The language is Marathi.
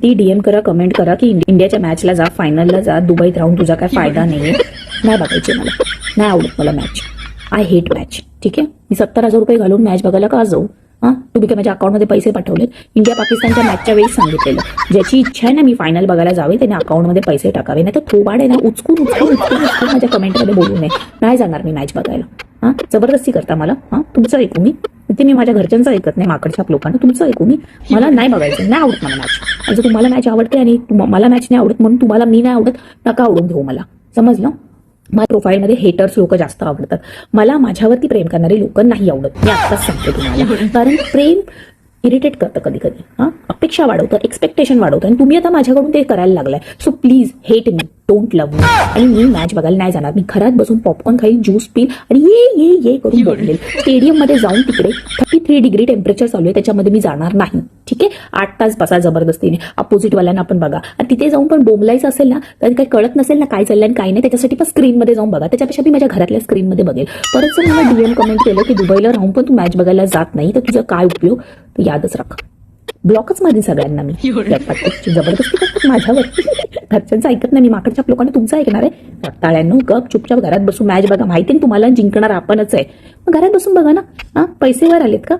किती डीएम करा, कमेंट करा की इंडियाच्या मॅचला जा, फायनलला जा, दुबईत राहून तुझा काय फायदा नाहीये, नाही बघायची मला, नाही आवडत मला मॅच. I hate match. ठीक आहे, मी 70,000 रुपये घालून मॅच बघायला का जाऊ? तुम्ही काय माझ्या अकाउंटमध्ये पैसे पाठवलेत? इंडिया पाकिस्तानच्या मॅचच्या वेळी सांगितलेलं, ज्याची इच्छा आहे ना मी फायनल बघायला जावे त्याने अकाउंटमध्ये पैसे टाकावे, नाही तर थोबाडे ना उचकून माझ्या कमेंटमध्ये बोलू नये. नाही जाणार मी मॅच बघायला. जबरदस्ती करता मला. तुमचं ऐकू मी, ते मी माझ्या घरच्यांचं ऐकत नाही, माकडच्या लोकांना. तुमचं ऐकू मी, मला नाही बघायचं, नाही आवडत मला मॅच. आणि जर तुम्हाला मॅच आवडते आणि मला मॅच नाही आवडत म्हणून तुम्हाला मी नाही आवडत, नका आवडून घेऊ मला. समजलं? माझ्या प्रोफाईलमध्ये हेटर्स लोक जास्त आवडतात. मला माझ्यावरती प्रेम करणारे लोक नाही आवडत. मी आत्ताच सांगते तुम्हाला, कारण प्रेम इरिटेट करतं कधी कधी. अपेक्षा वाढवतं, एक्सपेक्टेशन वाढवतं, आणि तुम्ही आता माझ्याकडून ते करायला लागलाय. So please hate me, don't love me. आणि मी मॅच बघायला नाही जाणार. मी घरात बसून पॉपकॉर्न खाईल, ज्यूस पिल आणि ये करून बोलेल. स्टेडियम मध्ये जाऊन तिकडे 33 डिग्री टेम्परेचर चालू आहे, त्याच्यामध्ये मी जाणार नाही. ठीक आहे, 8 तास बसा जबरदस्तीने. अपोजिट वाल्यांना आपण बघा, आणि तिथे जाऊन पण बोंबलायचं असेल ना, तर काही कळत नसेल ना काय चाललंय आणि काय नाही, त्याच्यासाठी पण स्क्रीनमध्ये जाऊन बघा. त्याच्यापेक्षा मी माझ्या घरातल्या स्क्रीनमध्ये बघेल. परत जर मला डीएम कमेंट केलं की दुबईला राहून पण तू मॅच बघायला जात नाही, तर तुझा काय उपयोग, तर यादच राख, ब्लॉकच मारीन सगळ्यांना मी. जबरदस्ती करतात माझ्यावर. घरच्यांचं ऐकत नाही मी, माकडच्या लोकांना तुमचं ऐकणार आहे? ताळ्यांनो गप चुपचाप घरात बसून मॅच बघा. माहिती ना तुम्हाला जिंकणार आपणच आहे, मग घरात बसून बघा ना. पैसे वर आलेत का?